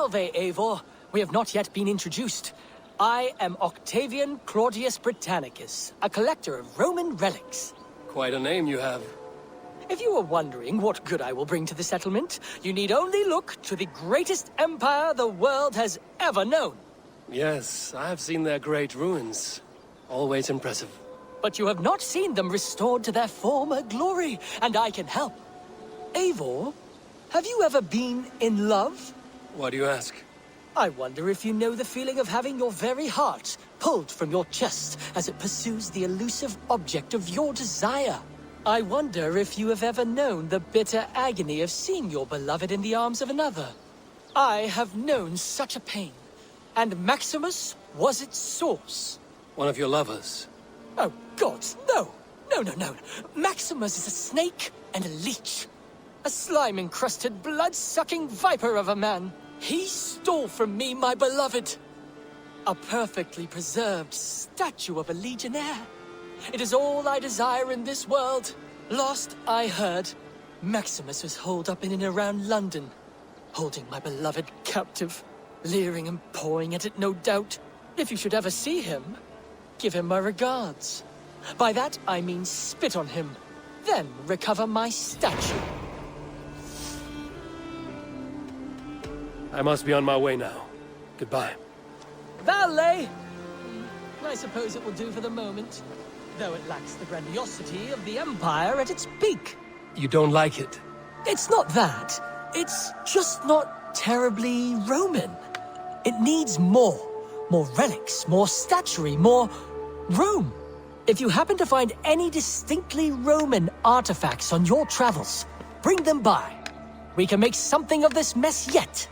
Salve, Eivor. We have not yet been introduced. I am Octavian Claudius Britannicus, a collector of Roman relics. Quite a name you have. If you are wondering what good I will bring to the settlement, you need only look to the greatest empire the world has ever known. Yes, I have seen their great ruins. Always impressive. But you have not seen them restored to their former glory, and I can help. Eivor, have you ever been in love? Why do you ask? I wonder if you know the feeling of having your very heart pulled from your chest as it pursues the elusive object of your desire. I wonder if you have ever known the bitter agony of seeing your beloved in the arms of another. I have known such a pain, and Maximus was its source. One of your lovers? Oh, gods, no! No. Maximus is a snake and a leech. A slime-encrusted, blood-sucking viper of a man. He stole from me my beloved. A perfectly preserved statue of a legionnaire. It is all I desire in this world. Last I heard, Maximus was holed up in and around London, holding my beloved captive, leering and pawing at it, no doubt. If you should ever see him, give him my regards. By that I mean spit on him, then recover my statue. I must be on my way now. Goodbye. Valet! I suppose it will do for the moment, though it lacks the grandiosity of the Empire at its peak. You don't like it? It's not that. It's just not terribly Roman. It needs more. More relics, more statuary, more Rome. If you happen to find any distinctly Roman artifacts on your travels, bring them by. We can make something of this mess yet.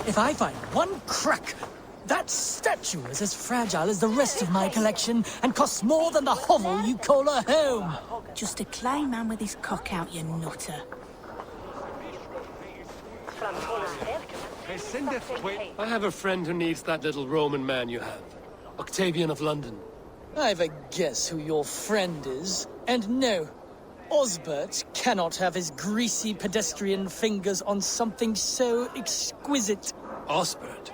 If I find one crack, that statue is as fragile as the rest of my collection and costs more than the hovel you call a home. Just a clay man with his cock out, you nutter. I have a friend who needs that little Roman man you have. Octavian of London. I've a guess who your friend is. And no, Osbert cannot have his greasy pedestrian fingers on something so exquisite. Osbert?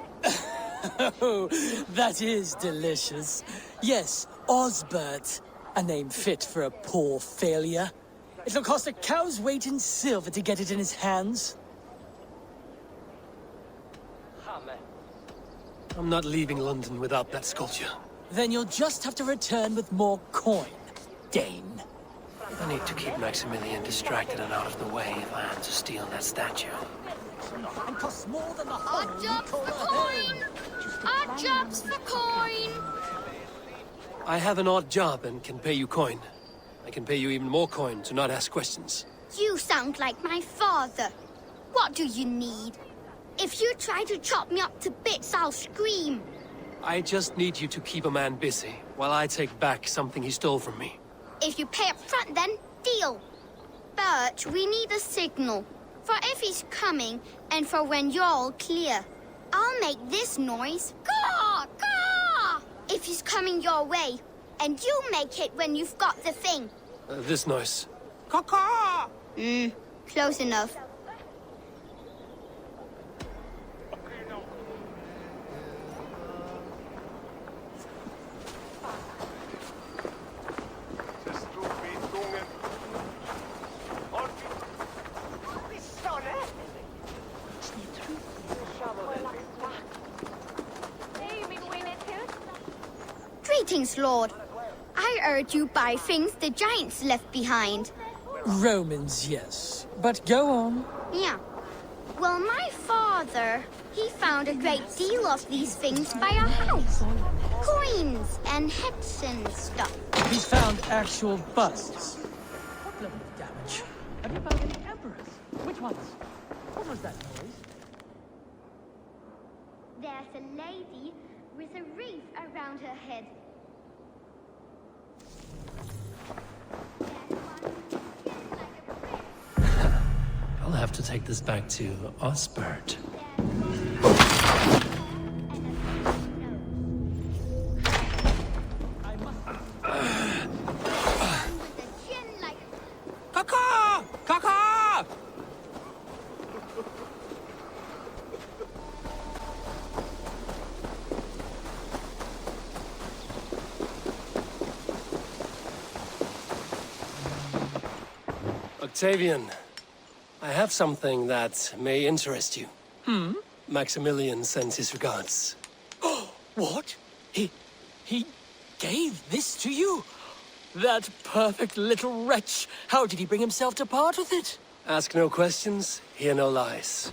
Oh, that is delicious. Yes, Osbert. A name fit for a poor failure. It'll cost a cow's weight in silver to get it in his hands. I'm not leaving London without that sculpture. Then you'll just have to return with more coin, Dane. I need to keep Maximilian distracted and out of the way if I am to steal that statue. And costs more than the Odd hovel jobs you for call a coin! home. Odd jobs for coin! I have an odd job and can pay you coin. I can pay you even more coin to not ask questions. You sound like my father. What do you need? If you try to chop me up to bits, I'll scream. I just need you to keep a man busy, while I take back something he stole from me. If you pay up front, then deal. But we need a signal. For if he's coming, and for when you're all clear. I'll make this noise. Caw! Caw! If he's coming your way. And you make it when you've got the thing. This noise. Caw-caw! Close enough. Greetings, Lord. I heard you buy things the giants left behind. Romans, yes. But go on. Yeah. Well, my father, he found a great deal of these things by our house. Coins and heads and stuff. He's found actual busts. What level of damage? Have you found any emperors? Which ones? What was that noise? There's a lady with a wreath around her head. I'll have to take this back to Osbert. Kaka! Kaka! Octavian, I have something that may interest you. Maximilian sends his regards. What? He gave this to you? That perfect little wretch. How did he bring himself to part with it? Ask no questions, hear no lies.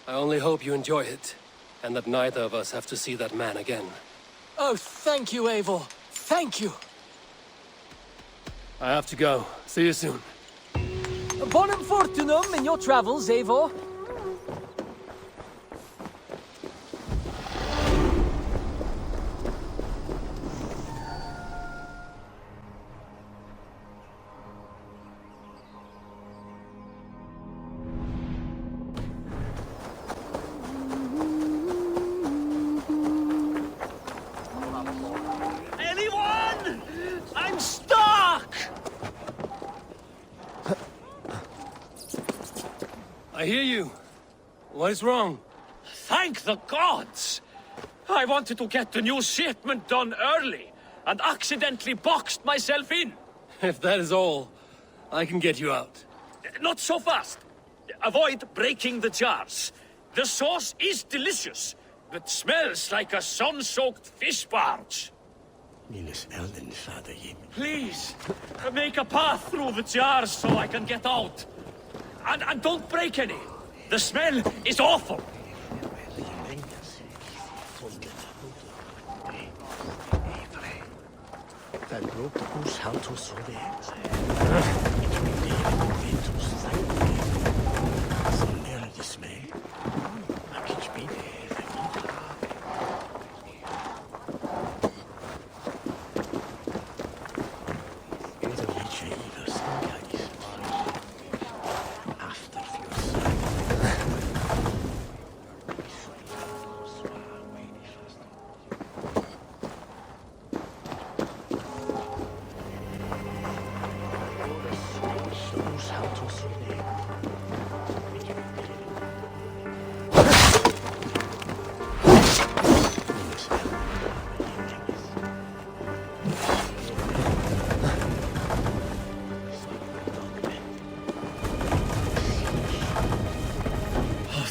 I only hope you enjoy it, and that neither of us have to see that man again. Oh, thank you, Eivor. Thank you. I have to go. See you soon. Bonum fortunum in your travels, Eivor. Anyone? I'm stuck! I hear you. What is wrong? Thank the gods! I wanted to get the new shipment done early, and accidentally boxed myself in. If that is all, I can get you out. Not so fast. Avoid breaking the jars. The sauce is delicious, but smells like a sun-soaked fish barge. Please, make a path through the jars so I can get out. And don't break any. The smell is awful.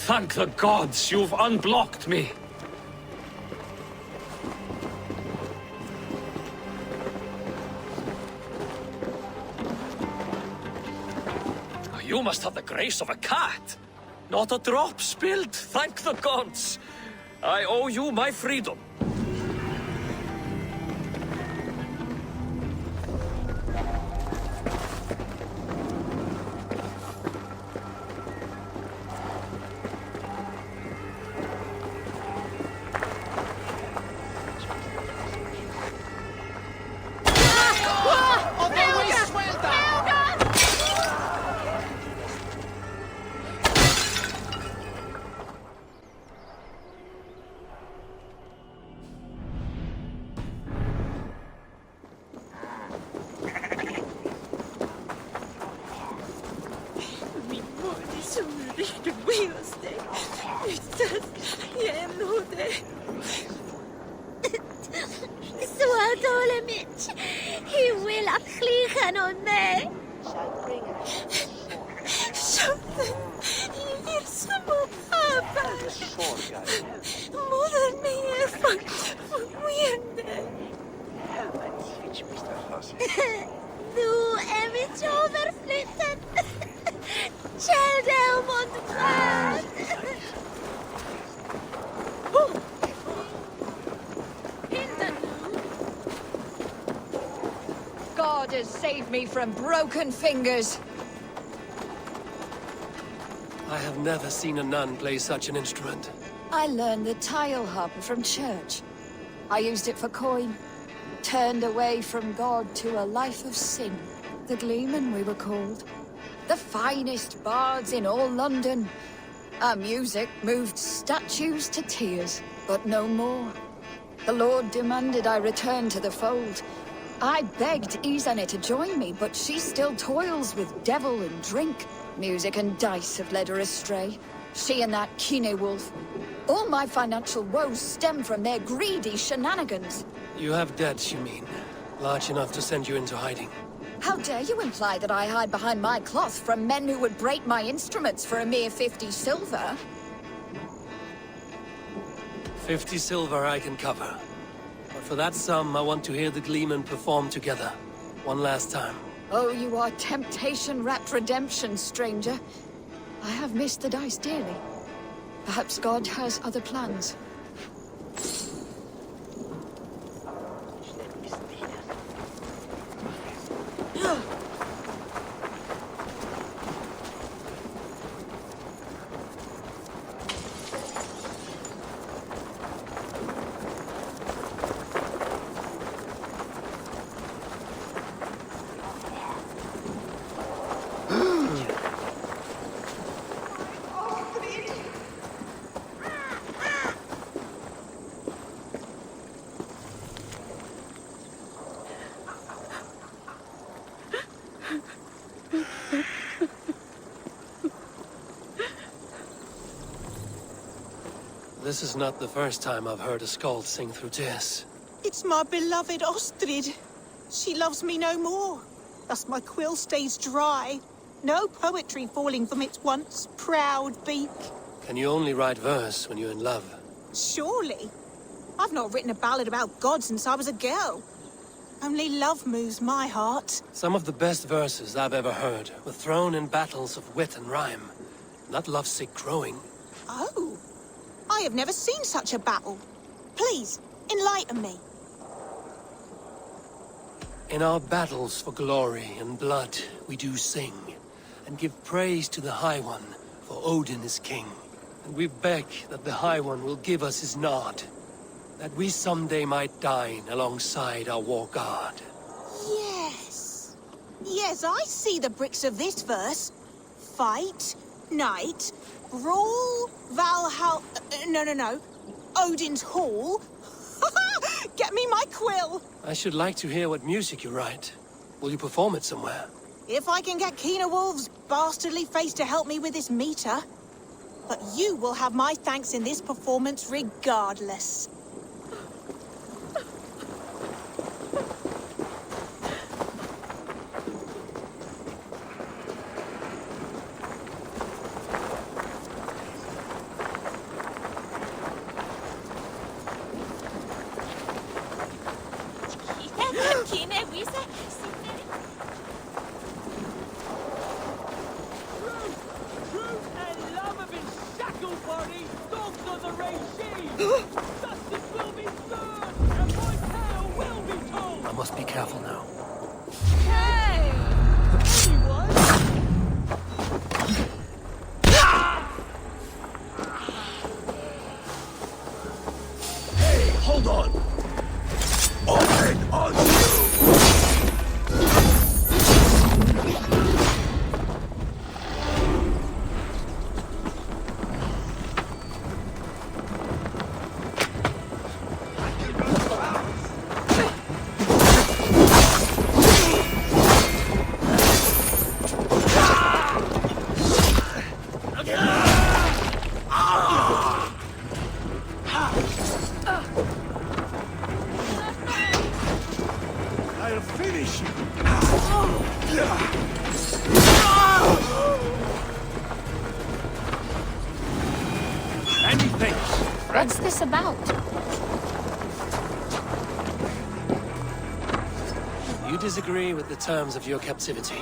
Thank the gods you've unblocked me. You must have the grace of a cat. Not a drop spilled, thank the gods. I owe you my freedom. He will afligen on me. Something små pappa. Moder mer förvirrande. Nu är vi överflyttat. Källde om åt God has saved me from broken fingers. I have never seen a nun play such an instrument. I learned the tile harp from church. I used it for coin. Turned away from God to a life of sin. The Gleeman, we were called. The finest bards in all London. Our music moved statues to tears, but no more. The Lord demanded I return to the fold. I begged Izane to join me, but she still toils with devil and drink. Music and dice have led her astray. She and that Kine wolf. All my financial woes stem from their greedy shenanigans. You have debts, you mean? Large enough to send you into hiding. How dare you imply that I hide behind my cloth from men who would break my instruments for a mere 50 silver? 50 silver I can cover. But for that sum, I want to hear the Gleeman perform together. One last time. Oh, you are temptation-wrapped redemption, stranger. I have missed the dice dearly. Perhaps God has other plans. This is not the first time I've heard a skald sing through tears. It's my beloved Ostrid. She loves me no more. Thus my quill stays dry. No poetry falling from its once proud beak. Can you only write verse when you're in love? Surely. I've not written a ballad about God since I was a girl. Only love moves my heart. Some of the best verses I've ever heard were thrown in battles of wit and rhyme, not lovesick crowing. Oh. I have never seen such a battle. Please, enlighten me. In our battles for glory and blood, we do sing, and give praise to the High One, for Odin is king. And we beg that the High One will give us his nod, that we someday might dine alongside our war god. Yes. Yes, I see the bricks of this verse. Fight, night, brawl, Valhalla... No. Odin's Hall. Get me my quill. I should like to hear what music you write. Will you perform it somewhere? If I can get Keener Wolf's bastardly face to help me with this meter. But you will have my thanks in this performance regardless. I must be careful now. Hey! Anyone? Hey, hold on! Open on you! I'll finish you! Anything! What's this about? You disagree with the terms of your captivity.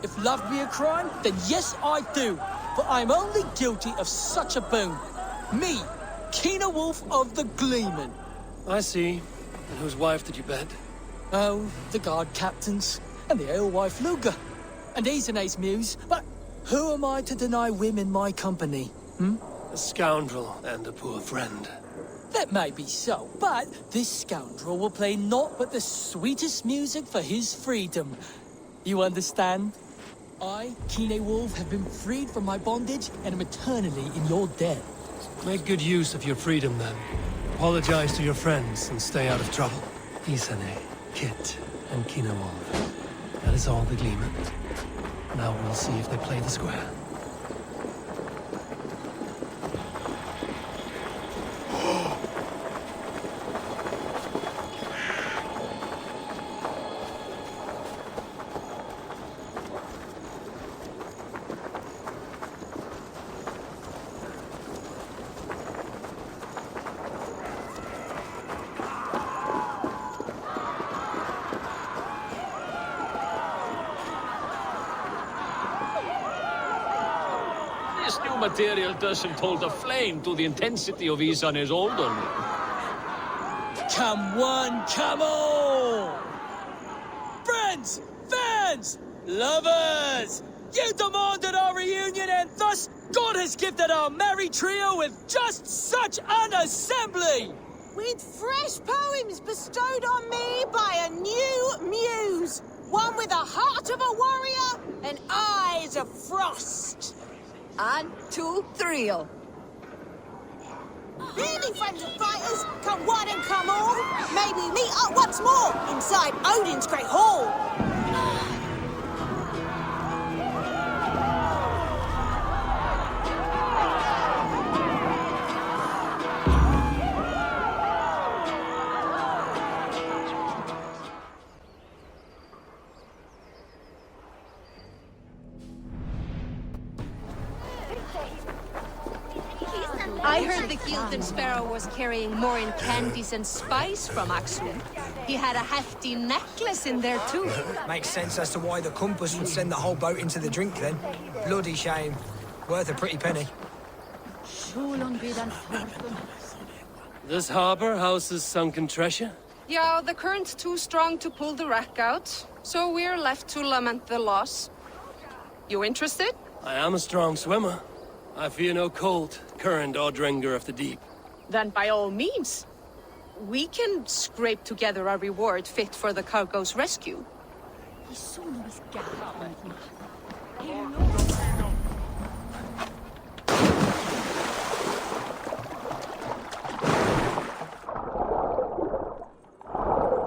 If love be a crime, then yes, I do. But I'm only guilty of such a boon. Me, Keener Wolf of the Gleeman. I see. And whose wife did you bed? Oh, the guard captains, and the alewife Luga, and Izane's muse. But who am I to deny women my company? A scoundrel and a poor friend. That may be so, but this scoundrel will play naught but the sweetest music for his freedom. You understand? I, Kine Wolf, have been freed from my bondage and am eternally in your debt. Make good use of your freedom, then. Apologize to your friends and stay out of trouble. Isane, Kit, and Kine Wolf. That is all the Gleeman. Now we'll see if they play the square. This new material doesn't hold a flame to the intensity of Isane's Odor. Come one, come all! Friends, fans, lovers! You demanded our reunion, and thus God has gifted our merry trio with just such an assembly! With fresh poems bestowed on me by a new muse. One with a heart of a warrior and eyes of frost. And 2 thrill. Really, friends and fighters, come one and come all. May we meet up once more inside Odin's great hall. I heard the Gyldan Sparrow was carrying more in candies and spice from Axel. He had a hefty necklace in there too. Makes sense as to why the compass would send the whole boat into the drink then. Bloody shame. Worth a pretty penny. This harbor houses sunken treasure? Yeah, the current's too strong to pull the wreck out, so we're left to lament the loss. You interested? I am a strong swimmer. I fear no cold, current, or dringer of the deep. Then by all means. We can scrape together a reward fit for the cargo's rescue.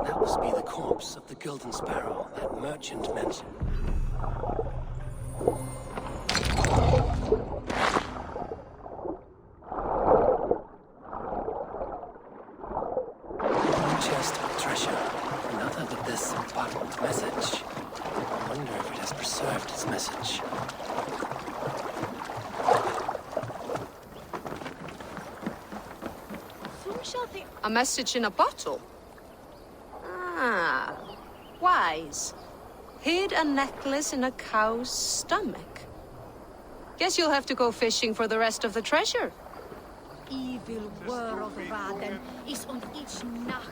That must be the corpse of the Gyldan Sparrow that merchant mentioned. Chest of treasure. Another with this important message. I wonder if it has preserved its message. A message in a bottle? Ah, wise. Hid a necklace in a cow's stomach. Guess you'll have to go fishing for the rest of the treasure. Evil world Raden is on each nacht.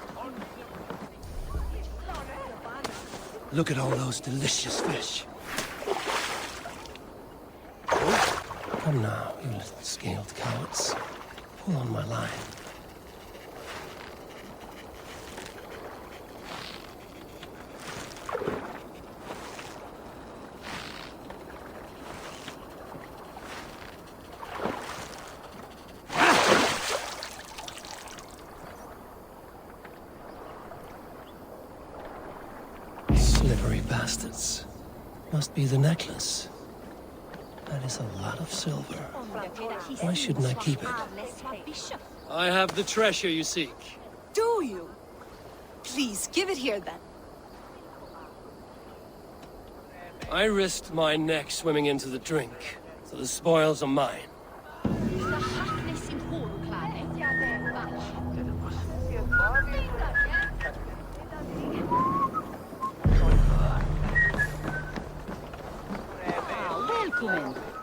Look at all those delicious fish. Come now, you little scaled cowards. Pull on my line. Slippery bastards. Must be the necklace. That is a lot of silver. Why shouldn't I keep it? I have the treasure you seek. Do you? Please, give it here then. I risked my neck swimming into the drink, so the spoils are mine. Välkommen!